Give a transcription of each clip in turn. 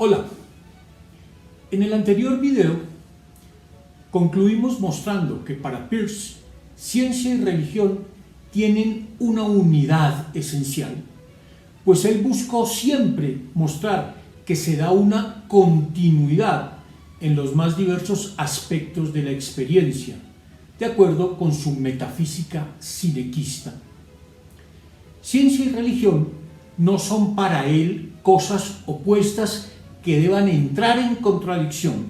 Hola, en el anterior video concluimos mostrando que para Peirce, ciencia y religión tienen una unidad esencial, pues él buscó siempre mostrar que se da una continuidad en los más diversos aspectos de la experiencia, de acuerdo con su metafísica sinequista. Ciencia y religión no son para él cosas opuestas que deban entrar en contradicción,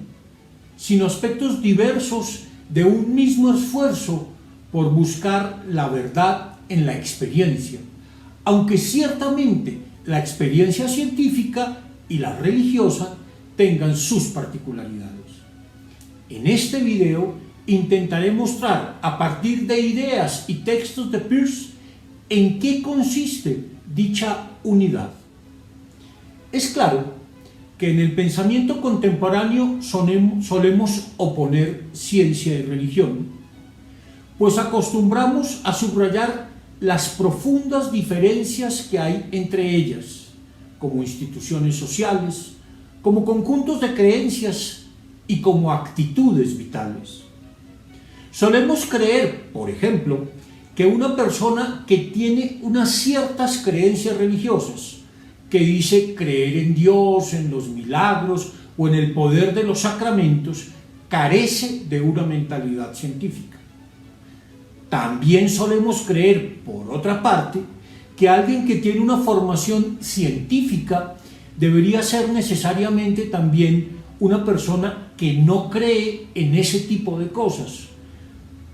sino aspectos diversos de un mismo esfuerzo por buscar la verdad en la experiencia, aunque ciertamente la experiencia científica y la religiosa tengan sus particularidades. En este video intentaré mostrar a partir de ideas y textos de Peirce en qué consiste dicha unidad. Es claro que en el pensamiento contemporáneo solemos oponer ciencia y religión, pues acostumbramos a subrayar las profundas diferencias que hay entre ellas, como instituciones sociales, como conjuntos de creencias y como actitudes vitales. Solemos creer, por ejemplo, que una persona que tiene unas ciertas creencias religiosas, que dice creer en Dios, en los milagros o en el poder de los sacramentos, carece de una mentalidad científica. También solemos creer, por otra parte, que alguien que tiene una formación científica debería ser necesariamente también una persona que no cree en ese tipo de cosas,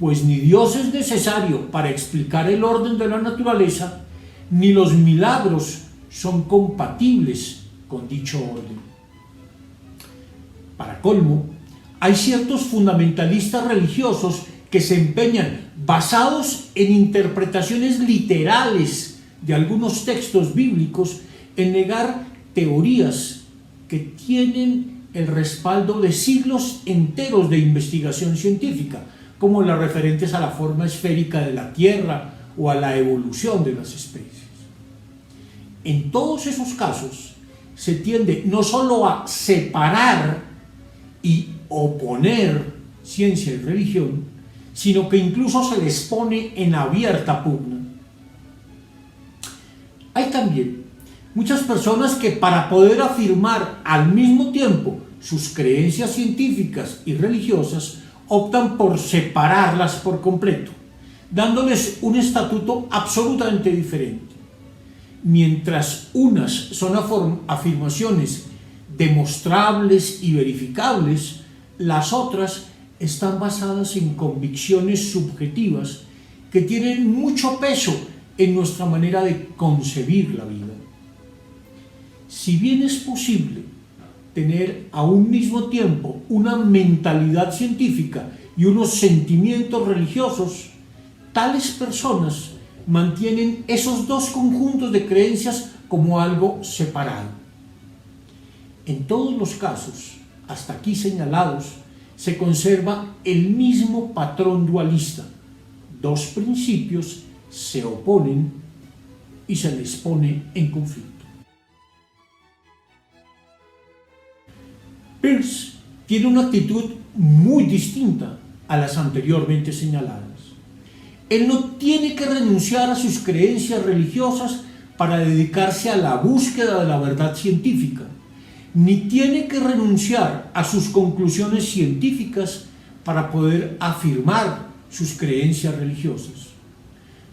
pues ni Dios es necesario para explicar el orden de la naturaleza, ni los milagros son compatibles con dicho orden. Para colmo, hay ciertos fundamentalistas religiosos que se empeñan, basados en interpretaciones literales de algunos textos bíblicos, en negar teorías que tienen el respaldo de siglos enteros de investigación científica, como las referentes a la forma esférica de la Tierra o a la evolución de las especies. En todos esos casos se tiende no solo a separar y oponer ciencia y religión, sino que incluso se les pone en abierta pugna. Hay también muchas personas que, para poder afirmar al mismo tiempo sus creencias científicas y religiosas, optan por separarlas por completo, dándoles un estatuto absolutamente diferente. Mientras unas son afirmaciones demostrables y verificables, las otras están basadas en convicciones subjetivas que tienen mucho peso en nuestra manera de concebir la vida. Si bien es posible tener a un mismo tiempo una mentalidad científica y unos sentimientos religiosos, tales personas mantienen esos dos conjuntos de creencias como algo separado. En todos los casos, hasta aquí señalados, se conserva el mismo patrón dualista. Dos principios se oponen y se les pone en conflicto. Peirce tiene una actitud muy distinta a las anteriormente señaladas. Él no tiene que renunciar a sus creencias religiosas para dedicarse a la búsqueda de la verdad científica, ni tiene que renunciar a sus conclusiones científicas para poder afirmar sus creencias religiosas.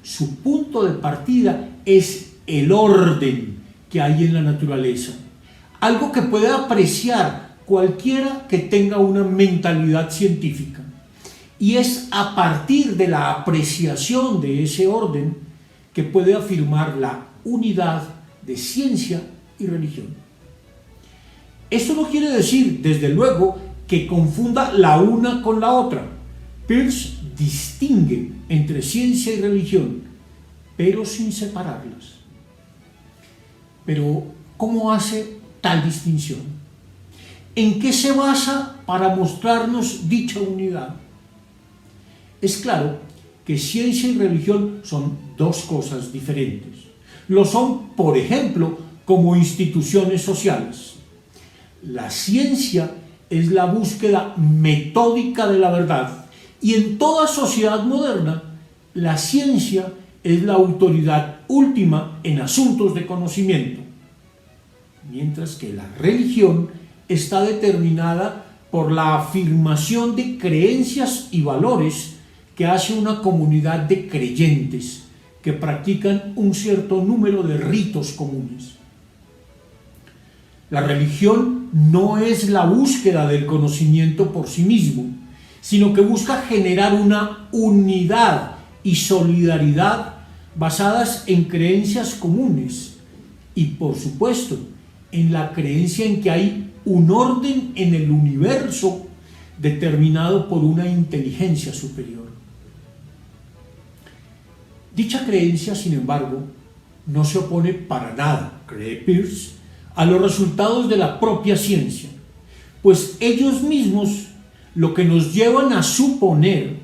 Su punto de partida es el orden que hay en la naturaleza, algo que puede apreciar cualquiera que tenga una mentalidad científica. Y es a partir de la apreciación de ese orden que puede afirmar la unidad de ciencia y religión. Esto no quiere decir, desde luego, que confunda la una con la otra. Peirce distingue entre ciencia y religión, pero sin separarlas. Pero, ¿cómo hace tal distinción? ¿En qué se basa para mostrarnos dicha unidad? Es claro que ciencia y religión son dos cosas diferentes. Lo son, por ejemplo, como instituciones sociales. La ciencia es la búsqueda metódica de la verdad, y en toda sociedad moderna, la ciencia es la autoridad última en asuntos de conocimiento, mientras que la religión está determinada por la afirmación de creencias y valores que hace una comunidad de creyentes que practican un cierto número de ritos comunes. La religión no es la búsqueda del conocimiento por sí mismo, sino que busca generar una unidad y solidaridad basadas en creencias comunes y, por supuesto, en la creencia en que hay un orden en el universo determinado por una inteligencia superior. Dicha creencia, sin embargo, no se opone para nada, cree Peirce, a los resultados de la propia ciencia, pues ellos mismos lo que nos llevan a suponer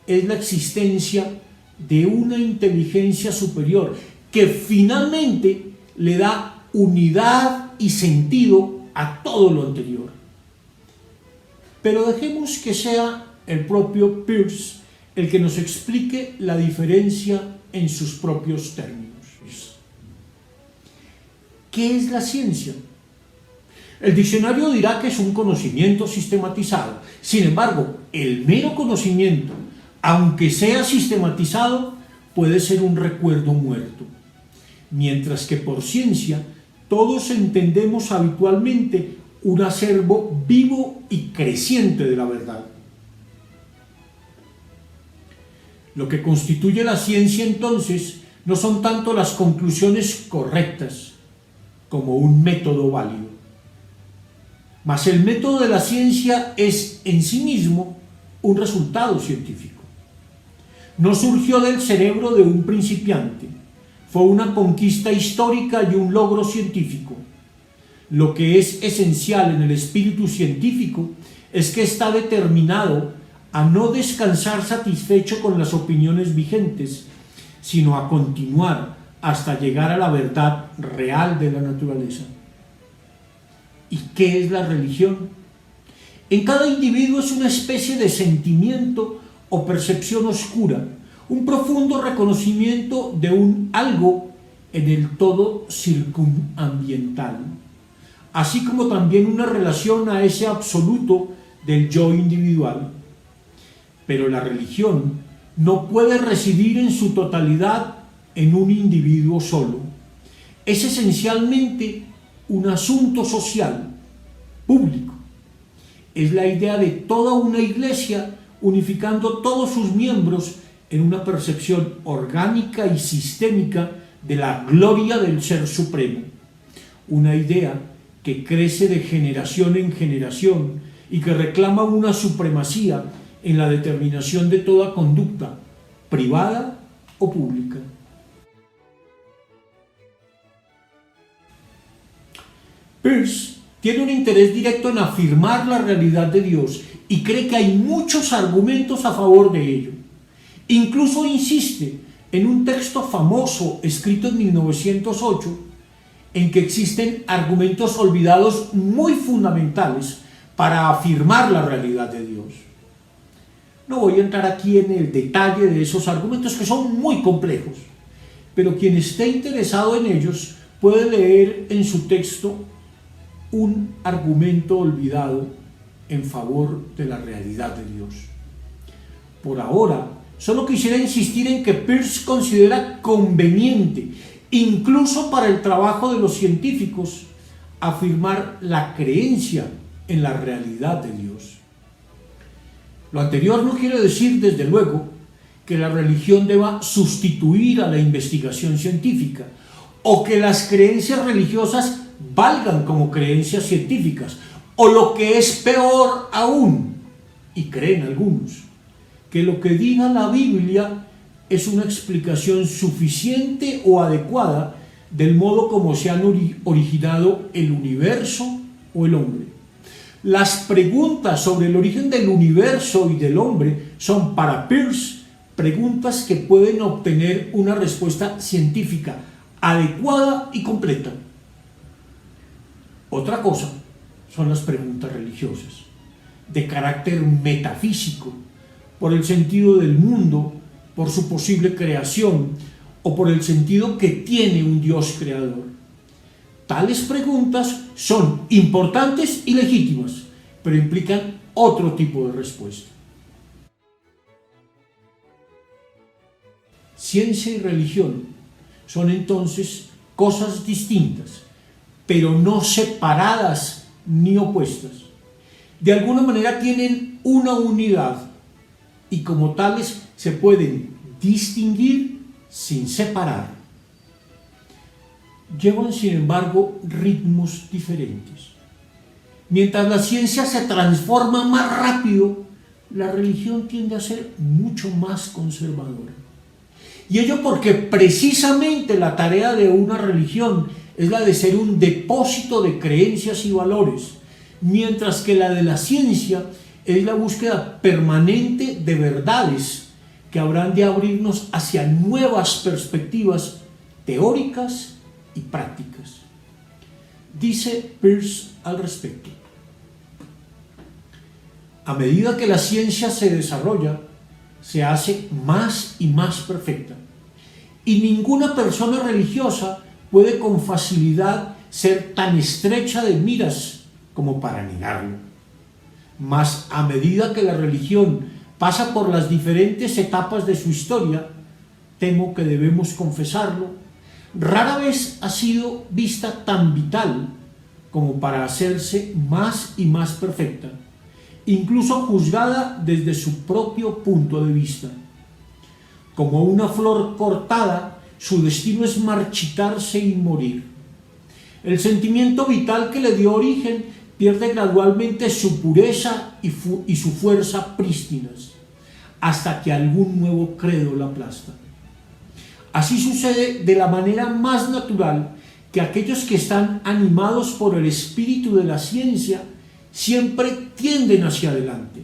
es la existencia de una inteligencia superior que finalmente le da unidad y sentido a todo lo anterior. Pero dejemos que sea el propio Peirce el que nos explique la diferencia en sus propios términos. ¿Qué es la ciencia? El diccionario dirá que es un conocimiento sistematizado. Sin embargo, el mero conocimiento, aunque sea sistematizado, puede ser un recuerdo muerto. Mientras que por ciencia, todos entendemos habitualmente un acervo vivo y creciente de la verdad. Lo que constituye la ciencia, entonces, no son tanto las conclusiones correctas como un método válido. Mas el método de la ciencia es en sí mismo un resultado científico. No surgió del cerebro de un principiante, fue una conquista histórica y un logro científico. Lo que es esencial en el espíritu científico es que está determinado a no descansar satisfecho con las opiniones vigentes, sino a continuar hasta llegar a la verdad real de la naturaleza. ¿Y qué es la religión? En cada individuo es una especie de sentimiento o percepción oscura, un profundo reconocimiento de un algo en el todo circunambiental, así como también una relación a ese absoluto del yo individual. Pero la religión no puede residir en su totalidad en un individuo solo. Es esencialmente un asunto social, público. Es la idea de toda una iglesia unificando todos sus miembros en una percepción orgánica y sistémica de la gloria del Ser Supremo. Una idea que crece de generación en generación y que reclama una supremacía en la determinación de toda conducta, privada o pública. Peirce tiene un interés directo en afirmar la realidad de Dios y cree que hay muchos argumentos a favor de ello. Incluso insiste en un texto famoso escrito en 1908 en que existen argumentos olvidados muy fundamentales para afirmar la realidad de Dios. No voy a entrar aquí en el detalle de esos argumentos que son muy complejos, pero quien esté interesado en ellos puede leer en su texto un argumento olvidado en favor de la realidad de Dios. Por ahora, solo quisiera insistir en que Peirce considera conveniente, incluso para el trabajo de los científicos, afirmar la creencia en la realidad de Dios. Lo anterior no quiere decir, desde luego, que la religión deba sustituir a la investigación científica o que las creencias religiosas valgan como creencias científicas, o lo que es peor aún, y creen algunos, que lo que diga la Biblia es una explicación suficiente o adecuada del modo como se han originado el universo o el hombre. Las preguntas sobre el origen del universo y del hombre son para Peirce preguntas que pueden obtener una respuesta científica adecuada y completa. Otra cosa son las preguntas religiosas, de carácter metafísico, por el sentido del mundo, por su posible creación o por el sentido que tiene un Dios creador. Tales preguntas son importantes y legítimas, pero implican otro tipo de respuesta. Ciencia y religión son entonces cosas distintas, pero no separadas ni opuestas. De alguna manera tienen una unidad y como tales se pueden distinguir sin separar. Llevan, sin embargo, ritmos diferentes. Mientras la ciencia se transforma más rápido, la religión tiende a ser mucho más conservadora. Y ello porque precisamente la tarea de una religión es la de ser un depósito de creencias y valores, mientras que la de la ciencia es la búsqueda permanente de verdades que habrán de abrirnos hacia nuevas perspectivas teóricas y prácticas. Dice Peirce al respecto: a medida que la ciencia se desarrolla, se hace más y más perfecta, y ninguna persona religiosa puede con facilidad ser tan estrecha de miras como para negarlo. Mas a medida que la religión pasa por las diferentes etapas de su historia, temo que debemos confesarlo, rara vez ha sido vista tan vital como para hacerse más y más perfecta, incluso juzgada desde su propio punto de vista. Como una flor cortada, su destino es marchitarse y morir. El sentimiento vital que le dio origen pierde gradualmente su pureza y su fuerza prístinas, hasta que algún nuevo credo la aplasta. Así sucede de la manera más natural que aquellos que están animados por el espíritu de la ciencia siempre tienden hacia adelante,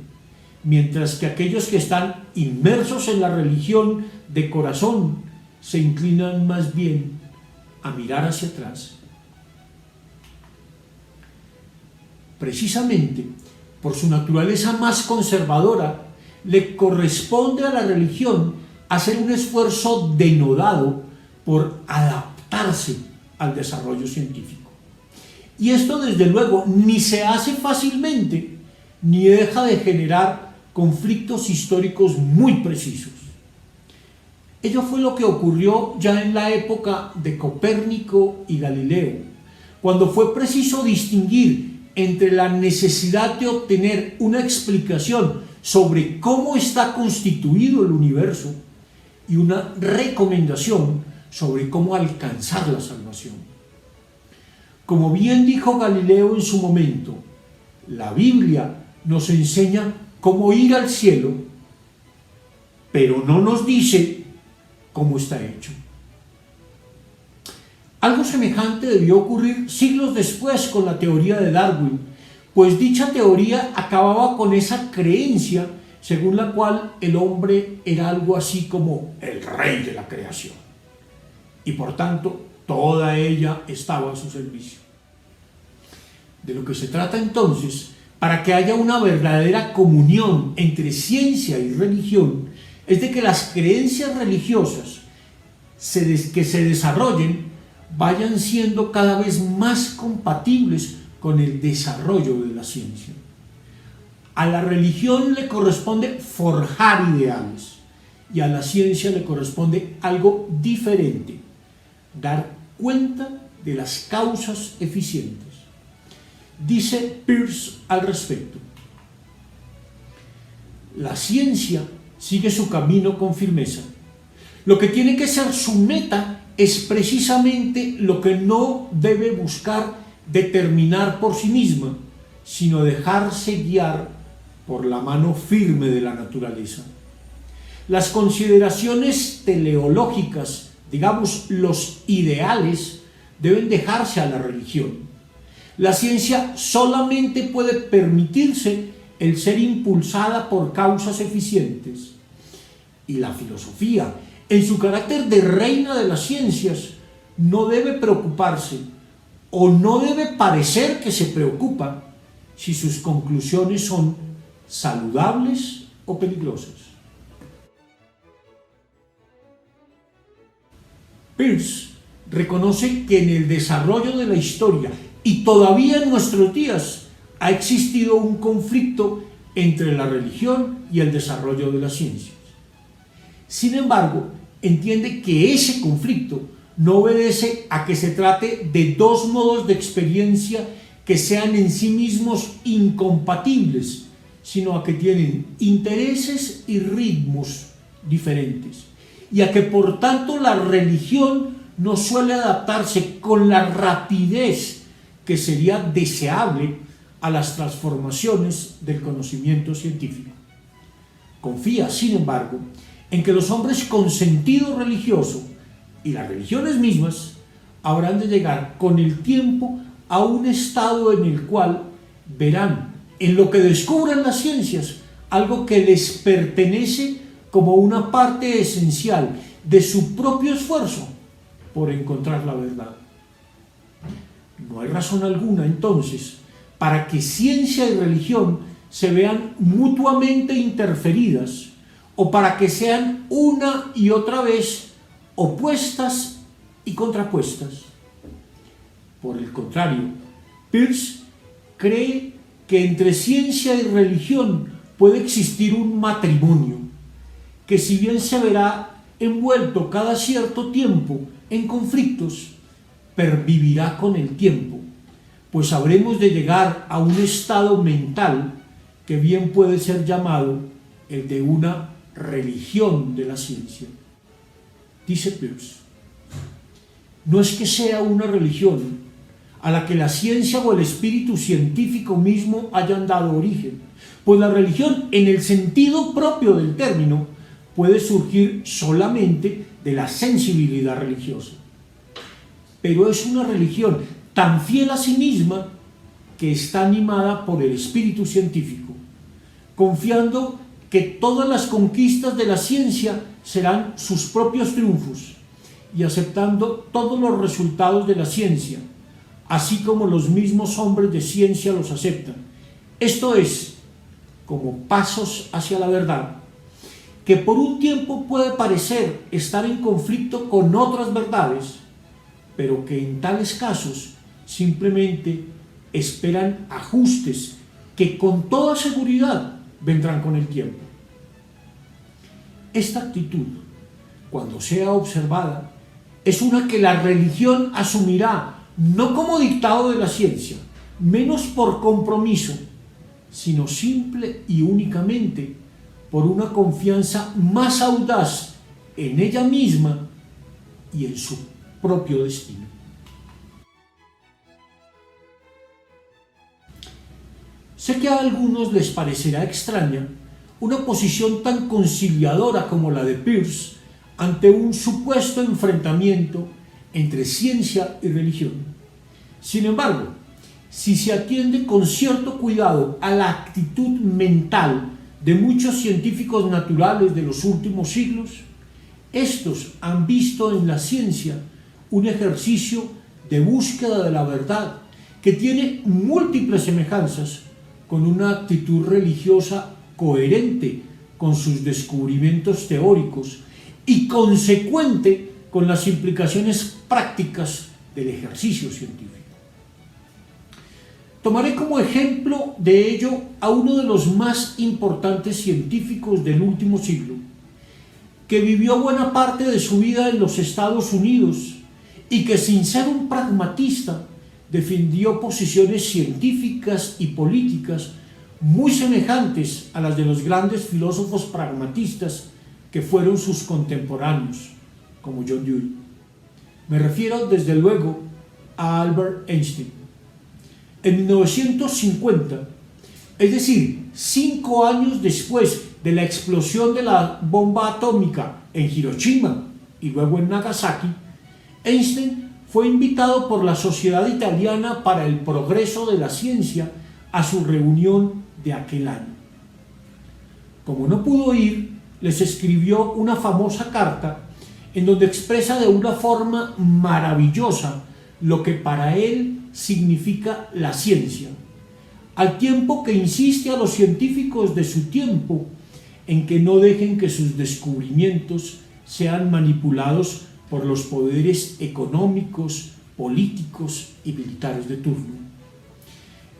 mientras que aquellos que están inmersos en la religión de corazón se inclinan más bien a mirar hacia atrás. Precisamente por su naturaleza más conservadora, le corresponde a la religión hacer un esfuerzo denodado por adaptarse al desarrollo científico. Y esto, desde luego, ni se hace fácilmente, ni deja de generar conflictos históricos muy precisos. Ello fue lo que ocurrió ya en la época de Copérnico y Galileo, cuando fue preciso distinguir entre la necesidad de obtener una explicación sobre cómo está constituido el universo y una recomendación sobre cómo alcanzar la salvación. Como bien dijo Galileo en su momento, la Biblia nos enseña cómo ir al cielo, pero no nos dice cómo está hecho. Algo semejante debió ocurrir siglos después con la teoría de Darwin, pues dicha teoría acababa con esa creencia según la cual el hombre era algo así como el rey de la creación, y por tanto toda ella estaba a su servicio. De lo que se trata entonces, para que haya una verdadera comunión entre ciencia y religión, es de que las creencias religiosas que se desarrollen vayan siendo cada vez más compatibles con el desarrollo de la ciencia. A la religión le corresponde forjar ideales y a la ciencia le corresponde algo diferente: dar cuenta de las causas eficientes. Dice Peirce al respecto: la ciencia sigue su camino con firmeza. Lo que tiene que ser su meta es precisamente lo que no debe buscar determinar por sí misma, sino dejarse guiar por la mano firme de la naturaleza. Las consideraciones teleológicas, digamos los ideales, deben dejarse a la religión. La ciencia solamente puede permitirse el ser impulsada por causas eficientes. Y la filosofía, en su carácter de reina de las ciencias, no debe preocuparse, o no debe parecer que se preocupa, si sus conclusiones son saludables o peligrosas. Peirce reconoce que en el desarrollo de la historia y todavía en nuestros días ha existido un conflicto entre la religión y el desarrollo de las ciencias. Sin embargo, entiende que ese conflicto no obedece a que se trate de dos modos de experiencia que sean en sí mismos incompatibles, sino a que tienen intereses y ritmos diferentes, y a que por tanto la religión no suele adaptarse con la rapidez que sería deseable a las transformaciones del conocimiento científico. Confía, sin embargo, en que los hombres con sentido religioso y las religiones mismas habrán de llegar con el tiempo a un estado en el cual verán en lo que descubran las ciencias algo que les pertenece como una parte esencial de su propio esfuerzo por encontrar la verdad. No hay razón alguna, entonces, para que ciencia y religión se vean mutuamente interferidas o para que sean una y otra vez opuestas y contrapuestas. Por el contrario, Peirce cree que entre ciencia y religión puede existir un matrimonio que, si bien se verá envuelto cada cierto tiempo en conflictos, pervivirá con el tiempo, pues habremos de llegar a un estado mental que bien puede ser llamado el de una religión de la ciencia. Dice Peirce, no es que sea una religión a la que la ciencia o el espíritu científico mismo hayan dado origen, pues la religión en el sentido propio del término puede surgir solamente de la sensibilidad religiosa. Pero es una religión tan fiel a sí misma que está animada por el espíritu científico, confiando que todas las conquistas de la ciencia serán sus propios triunfos y aceptando todos los resultados de la ciencia, así como los mismos hombres de ciencia los aceptan. Esto es, como pasos hacia la verdad, que por un tiempo puede parecer estar en conflicto con otras verdades, pero que en tales casos simplemente esperan ajustes que con toda seguridad vendrán con el tiempo. Esta actitud, cuando sea observada, es una que la religión asumirá no como dictado de la ciencia, menos por compromiso, sino simple y únicamente por una confianza más audaz en ella misma y en su propio destino. Sé que a algunos les parecerá extraña una posición tan conciliadora como la de Peirce ante un supuesto enfrentamiento entre ciencia y religión. Sin embargo, si se atiende con cierto cuidado a la actitud mental de muchos científicos naturales de los últimos siglos, estos han visto en la ciencia un ejercicio de búsqueda de la verdad que tiene múltiples semejanzas con una actitud religiosa coherente con sus descubrimientos teóricos y consecuente con las implicaciones prácticas del ejercicio científico. Tomaré como ejemplo de ello a uno de los más importantes científicos del último siglo, que vivió buena parte de su vida en los Estados Unidos y que, sin ser un pragmatista, defendió posiciones científicas y políticas muy semejantes a las de los grandes filósofos pragmatistas que fueron sus contemporáneos, como John Dewey. Me refiero, desde luego, a Albert Einstein. En 1950, es decir, 5 años después de la explosión de la bomba atómica en Hiroshima y luego en Nagasaki, Einstein fue invitado por la Sociedad Italiana para el Progreso de la Ciencia a su reunión de aquel año. Como no pudo ir, les escribió una famosa carta en donde expresa de una forma maravillosa lo que para él significa la ciencia, al tiempo que insiste a los científicos de su tiempo en que no dejen que sus descubrimientos sean manipulados por los poderes económicos, políticos y militares de turno.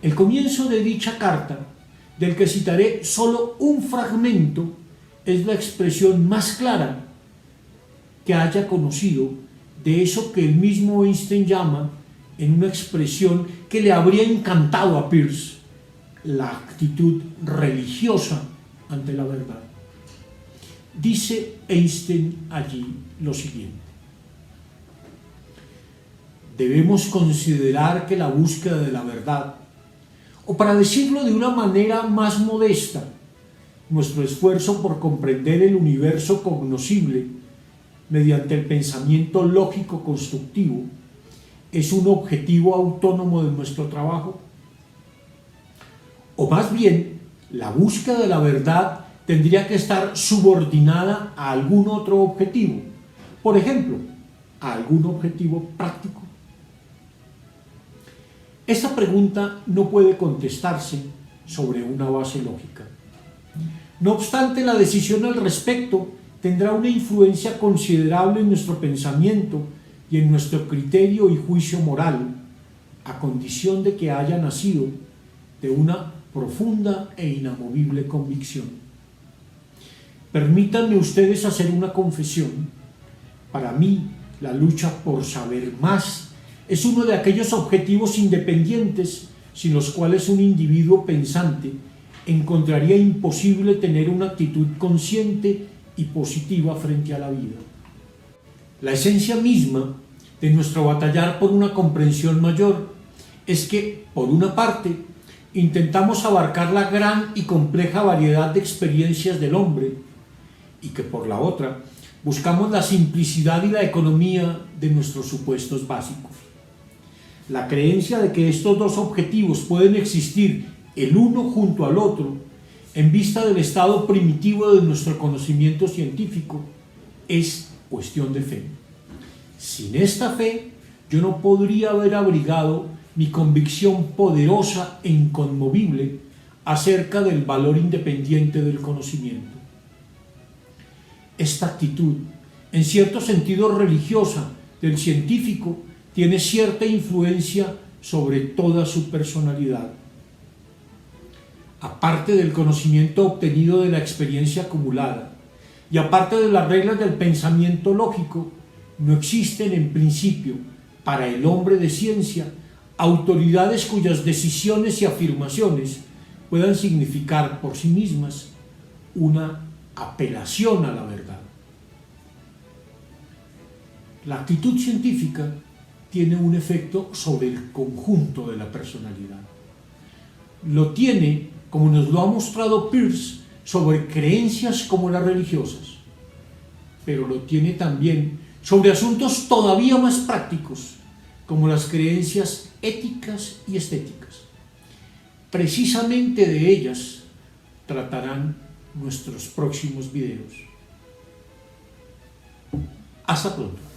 El comienzo de dicha carta, del que citaré solo un fragmento, es la expresión más clara que haya conocido de eso que el mismo Einstein llama, en una expresión que le habría encantado a Peirce, la actitud religiosa ante la verdad. Dice Einstein allí lo siguiente: debemos considerar que la búsqueda de la verdad, o para decirlo de una manera más modesta, nuestro esfuerzo por comprender el universo cognoscible mediante el pensamiento lógico constructivo, es un objetivo autónomo de nuestro trabajo. O más bien, la búsqueda de la verdad tendría que estar subordinada a algún otro objetivo, por ejemplo, a algún objetivo práctico. Esta pregunta no puede contestarse sobre una base lógica. No obstante, la decisión al respecto tendrá una influencia considerable en nuestro pensamiento y en nuestro criterio y juicio moral, a condición de que haya nacido de una profunda e inamovible convicción. Permítanme ustedes hacer una confesión. Para mí, la lucha por saber más es uno de aquellos objetivos independientes sin los cuales un individuo pensante encontraría imposible tener una actitud consciente y positiva frente a la vida. La esencia misma de nuestro batallar por una comprensión mayor es que, por una parte, intentamos abarcar la gran y compleja variedad de experiencias del hombre y que, por la otra, buscamos la simplicidad y la economía de nuestros supuestos básicos. La creencia de que estos dos objetivos pueden existir el uno junto al otro, en vista del estado primitivo de nuestro conocimiento científico, es cuestión de fe. Sin esta fe, yo no podría haber abrigado mi convicción poderosa e inconmovible acerca del valor independiente del conocimiento. Esta actitud, en cierto sentido religiosa, del científico, tiene cierta influencia sobre toda su personalidad. Aparte del conocimiento obtenido de la experiencia acumulada y aparte de las reglas del pensamiento lógico, no existen en principio para el hombre de ciencia autoridades cuyas decisiones y afirmaciones puedan significar por sí mismas una apelación a la verdad. La actitud científica tiene un efecto sobre el conjunto de la personalidad. Lo tiene, como nos lo ha mostrado Peirce, sobre creencias como las religiosas, pero lo tiene también sobre asuntos todavía más prácticos, como las creencias éticas y estéticas. Precisamente de ellas tratarán nuestros próximos videos. Hasta pronto.